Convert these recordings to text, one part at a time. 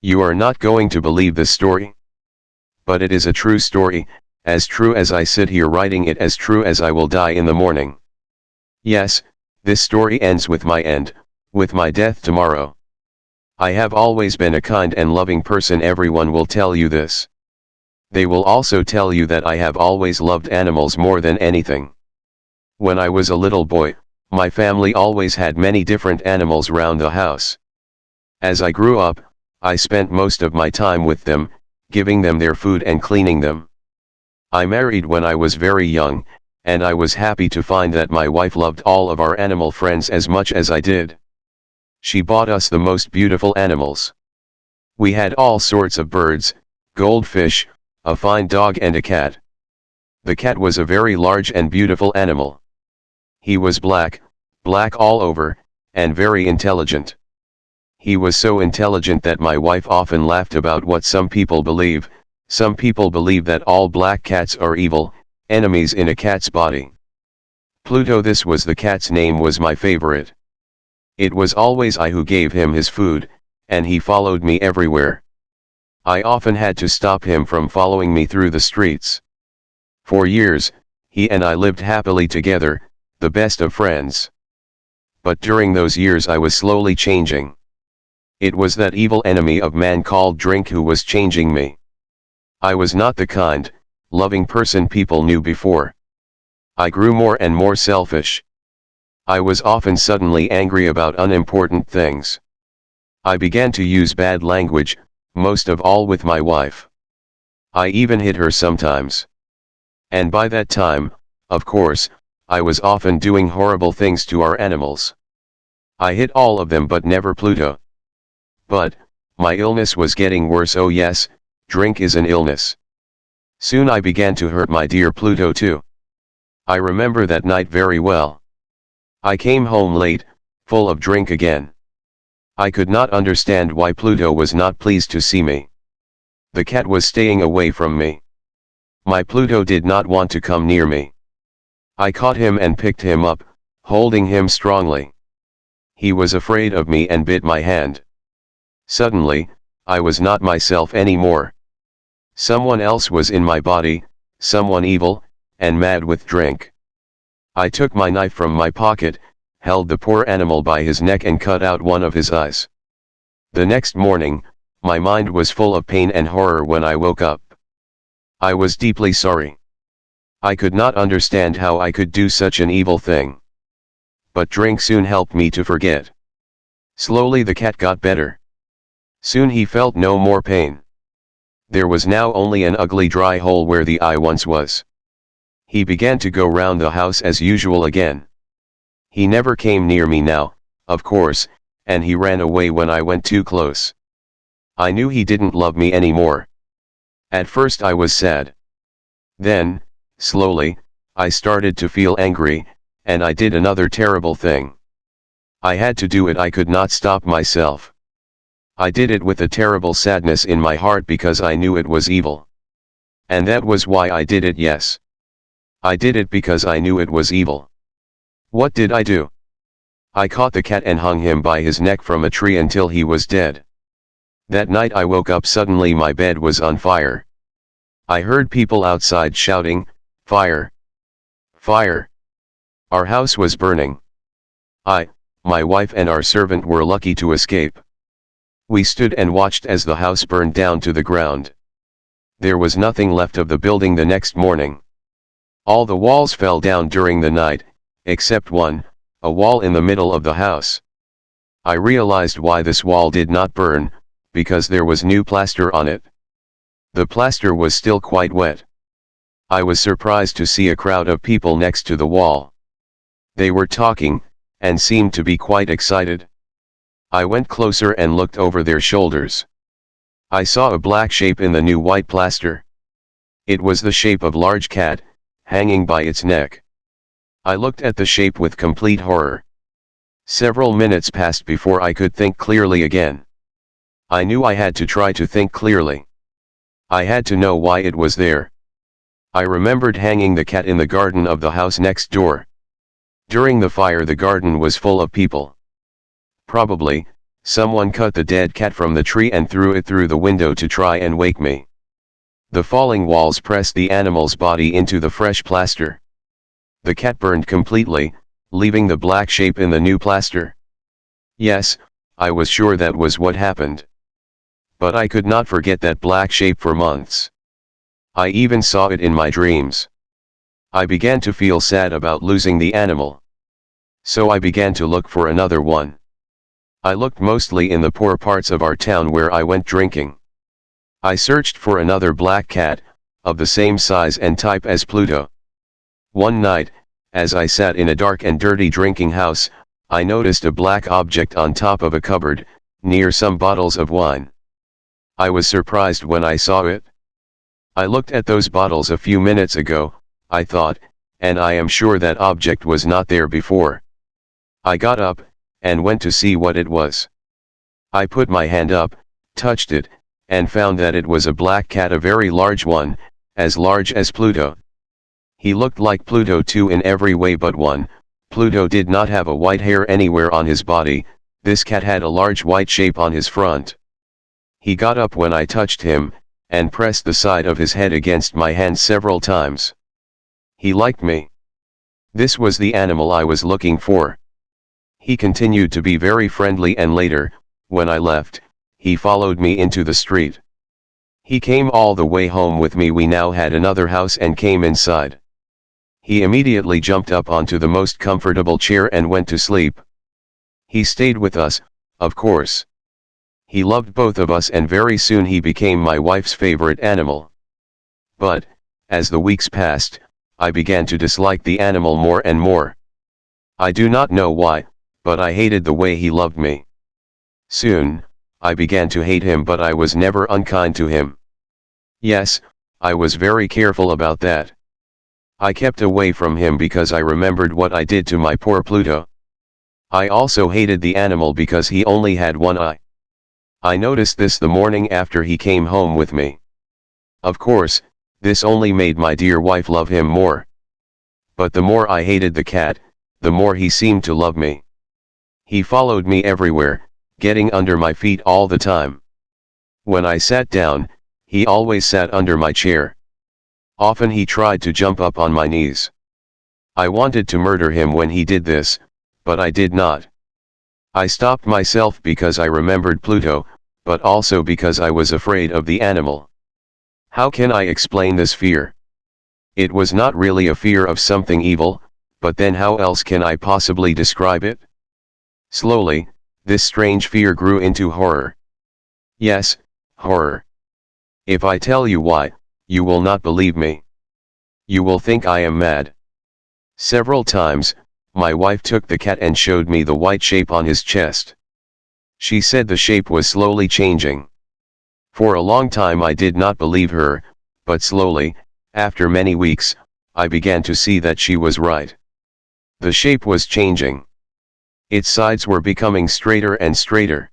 You are not going to believe this story. But it is a true story, as true as I sit here writing it, as true as I will die in the morning. Yes, this story ends with my end, with my death tomorrow. I have always been a kind and loving person. Everyone will tell you this. They will also tell you that I have always loved animals more than anything. When I was a little boy, my family always had many different animals round the house. As I grew up, I spent most of my time with them, giving them their food and cleaning them. I married when I was very young, and I was happy to find that my wife loved all of our animal friends as much as I did. She bought us the most beautiful animals. We had all sorts of birds, goldfish, a fine dog and a cat. The cat was a very large and beautiful animal. He was black all over, and very intelligent. He was so intelligent that my wife often laughed about what some people believe. Some people believe that all black cats are evil, enemies in a cat's body. Pluto, this was the cat's name, was my favorite. It was always I who gave him his food, and he followed me everywhere. I often had to stop him from following me through the streets. For years, he and I lived happily together, the best of friends. But during those years I was slowly changing. It was that evil enemy of man called drink who was changing me. I was not the kind, loving person people knew before. I grew more and more selfish. I was often suddenly angry about unimportant things. I began to use bad language, most of all with my wife. I even hit her sometimes. And by that time, of course, I was often doing horrible things to our animals. I hit all of them but never Pluto. But, my illness was getting worse. Oh yes, drink is an illness. Soon I began to hurt my dear Pluto too. I remember that night very well. I came home late, full of drink again. I could not understand why Pluto was not pleased to see me. The cat was staying away from me. My Pluto did not want to come near me. I caught him and picked him up, holding him strongly. He was afraid of me and bit my hand. Suddenly, I was not myself anymore. Someone else was in my body, someone evil, and mad with drink. I took my knife from my pocket, held the poor animal by his neck and cut out one of his eyes. The next morning, my mind was full of pain and horror when I woke up. I was deeply sorry. I could not understand how I could do such an evil thing. But drink soon helped me to forget. Slowly the cat got better. Soon he felt no more pain. There was now only an ugly dry hole where the eye once was. He began to go round the house as usual again. He never came near me now, of course, and he ran away when I went too close. I knew he didn't love me anymore. At first I was sad. Then, slowly, I started to feel angry, and I did another terrible thing. I had to do it. I could not stop myself. I did it with a terrible sadness in my heart because I knew it was evil. And that was why I did it. Yes. I did it because I knew it was evil. What did I do? I caught the cat and hung him by his neck from a tree until he was dead. That night I woke up suddenly. My bed was on fire. I heard people outside shouting, "Fire! Fire!" Our house was burning. I, my wife and our servant were lucky to escape. We stood and watched as the house burned down to the ground. There was nothing left of the building the next morning. All the walls fell down during the night, except one, a wall in the middle of the house. I realized why this wall did not burn, because there was new plaster on it. The plaster was still quite wet. I was surprised to see a crowd of people next to the wall. They were talking, and seemed to be quite excited. I went closer and looked over their shoulders. I saw a black shape in the new white plaster. It was the shape of a large cat, hanging by its neck. I looked at the shape with complete horror. Several minutes passed before I could think clearly again. I knew I had to try to think clearly. I had to know why it was there. I remembered hanging the cat in the garden of the house next door. During the fire the garden was full of people. Probably, Someone cut the dead cat from the tree and threw it through the window to try and wake me. The falling walls pressed the animal's body into the fresh plaster. The cat burned completely, leaving the black shape in the new plaster. Yes, I was sure that was what happened. But I could not forget that black shape for months. I even saw it in my dreams. I began to feel sad about losing the animal. So I began to look for another one. I looked mostly in the poor parts of our town where I went drinking. I searched for another black cat, of the same size and type as Pluto. One night, as I sat in a dark and dirty drinking house, I noticed a black object on top of a cupboard, near some bottles of wine. I was surprised when I saw it. I looked at those bottles a few minutes ago, I thought, and I am sure that object was not there before. I got up, and went to see what it was. I put my hand up, touched it, and found that it was a black cat, a very large one, as large as Pluto. He looked like Pluto too in every way but one. Pluto did not have a white hair anywhere on his body. This cat had a large white shape on his front. He got up when I touched him, and pressed the side of his head against my hand several times. He liked me. This was the animal I was looking for. He continued to be very friendly, and later, when I left, he followed me into the street. He came all the way home with me. We now had another house and came inside. He immediately jumped up onto the most comfortable chair and went to sleep. He stayed with us, of course. He loved both of us, and very soon he became my wife's favorite animal. But, as the weeks passed, I began to dislike the animal more and more. I do not know why, but I hated the way he loved me. Soon, I began to hate him, but I was never unkind to him. Yes, I was very careful about that. I kept away from him because I remembered what I did to my poor Pluto. I also hated the animal because he only had one eye. I noticed this the morning after he came home with me. Of course, this only made my dear wife love him more. But the more I hated the cat, the more he seemed to love me. He followed me everywhere, getting under my feet all the time. When I sat down, he always sat under my chair. Often he tried to jump up on my knees. I wanted to murder him when he did this, but I did not. I stopped myself because I remembered Pluto, but also because I was afraid of the animal. How can I explain this fear? It was not really a fear of something evil, but then how else can I possibly describe it? Slowly, this strange fear grew into horror. Yes, horror. If I tell you why, you will not believe me. You will think I am mad. Several times, my wife took the cat and showed me the white shape on his chest. She said the shape was slowly changing. For a long time I did not believe her, but slowly, after many weeks, I began to see that she was right. The shape was changing. Its sides were becoming straighter and straighter.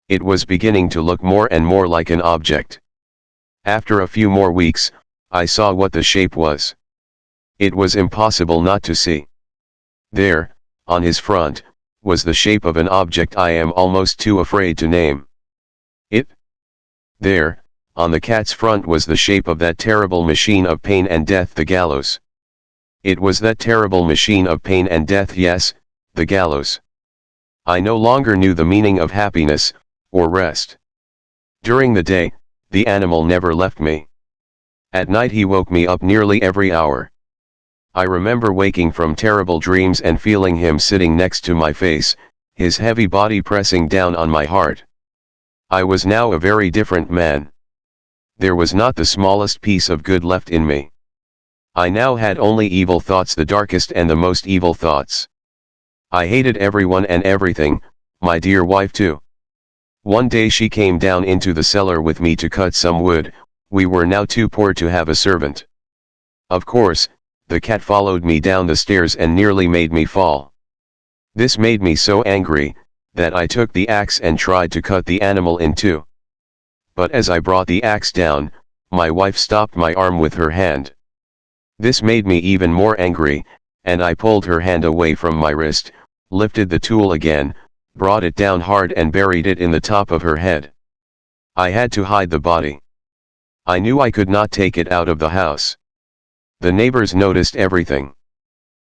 It was beginning to look more and more like an object. After a few more weeks, I saw what the shape was. It was impossible not to see. There, on his front, was the shape of an object I am almost too afraid to name it. There, on the cat's front, was the shape of that terrible machine of pain and death, the gallows. It was that terrible machine of pain and death, yes, the gallows. I no longer knew the meaning of happiness, or rest. During the day, the animal never left me. At night he woke me up nearly every hour. I remember waking from terrible dreams and feeling him sitting next to my face, his heavy body pressing down on my heart. I was now a very different man. There was not the smallest piece of good left in me. I now had only evil thoughts, the darkest and the most evil thoughts. I hated everyone and everything, my dear wife too. One day she came down into the cellar with me to cut some wood. We were now too poor to have a servant. Of course, the cat followed me down the stairs and nearly made me fall. This made me so angry, that I took the axe and tried to cut the animal in two. But as I brought the axe down, my wife stopped my arm with her hand. This made me even more angry, and I pulled her hand away from my wrist, lifted the tool again, brought it down hard and buried it in the top of her head. I had to hide the body. I knew I could not take it out of the house. The neighbors noticed everything.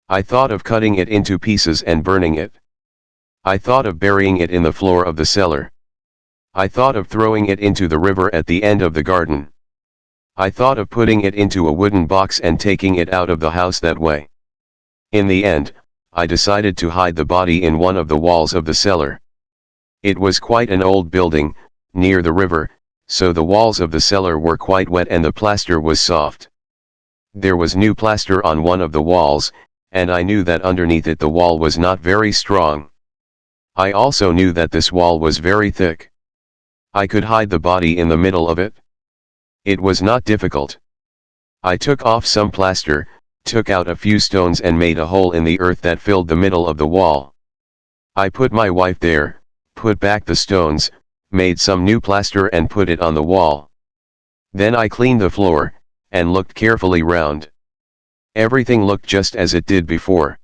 I thought of cutting it into pieces and burning it. I thought of burying it in the floor of the cellar. I thought of throwing it into the river at the end of the garden. I thought of putting it into a wooden box and taking it out of the house that way. In the end, I decided to hide the body in one of the walls of the cellar. It was quite an old building, near the river, so the walls of the cellar were quite wet and the plaster was soft. There was new plaster on one of the walls, and I knew that underneath it the wall was not very strong. I also knew that this wall was very thick. I could hide the body in the middle of it. It was not difficult. I took off some plaster, took out a few stones and made a hole in the earth that filled the middle of the wall. I put my wife there, put back the stones, made some new plaster and put it on the wall. Then I cleaned the floor, and looked carefully round. Everything looked just as it did before.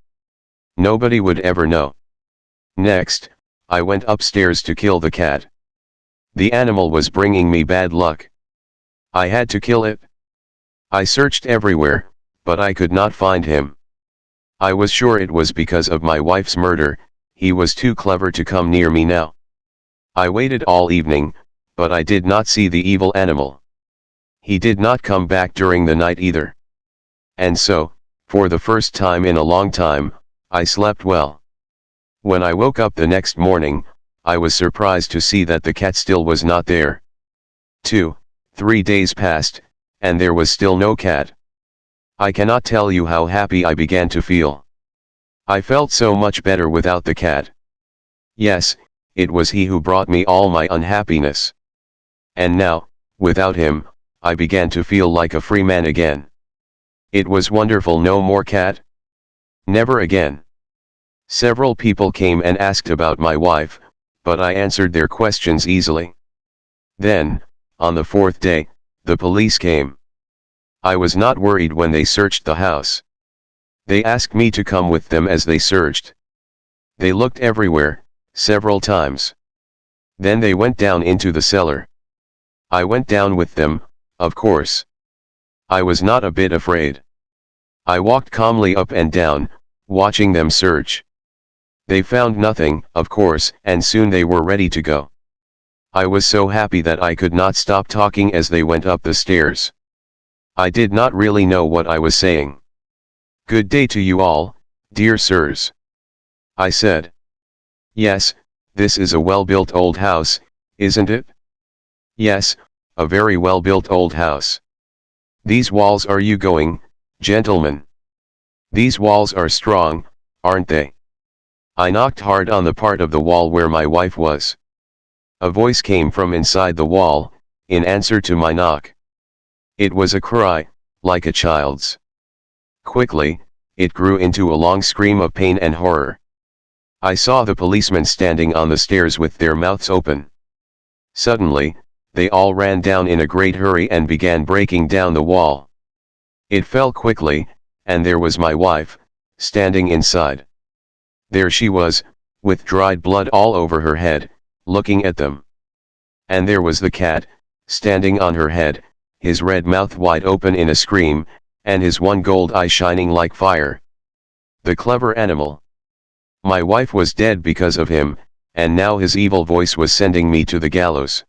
Nobody would ever know. Next, I went upstairs to kill the cat. The animal was bringing me bad luck. I had to kill it. I searched everywhere, but I could not find him. I was sure it was because of my wife's murder. He was too clever to come near me now. I waited all evening, but I did not see the evil animal. He did not come back during the night either. And so, for the first time in a long time, I slept well. When I woke up the next morning, I was surprised to see that the cat still was not there. 2-3 days passed, and there was still no cat. I cannot tell you how happy I began to feel. I felt so much better without the cat. Yes, it was he who brought me all my unhappiness. And now, without him, I began to feel like a free man again. It was wonderful. No more cat? Never again. Several people came and asked about my wife, but I answered their questions easily. Then, on the fourth day, the police came. I was not worried when they searched the house. They asked me to come with them as they searched. They looked everywhere, several times. Then they went down into the cellar. I went down with them, of course. I was not a bit afraid. I walked calmly up and down, watching them search. They found nothing, of course, and soon they were ready to go. I was so happy that I could not stop talking as they went up the stairs. I did not really know what I was saying. "Good day to you all, dear sirs," I said. "Yes, this is a well-built old house, isn't it?" "Yes, a very well-built old house." "These walls are you going, gentlemen? These walls are strong, aren't they?" I knocked hard on the part of the wall where my wife was. A voice came from inside the wall, in answer to my knock. It was a cry, like a child's. Quickly, it grew into a long scream of pain and horror. I saw the policemen standing on the stairs with their mouths open. Suddenly, they all ran down in a great hurry and began breaking down the wall. It fell quickly, and there was my wife, standing inside. There she was, with dried blood all over her head, looking at them. And there was the cat, standing on her head, his red mouth wide open in a scream, and his one gold eye shining like fire. The clever animal. My wife was dead because of him, and now his evil voice was sending me to the gallows.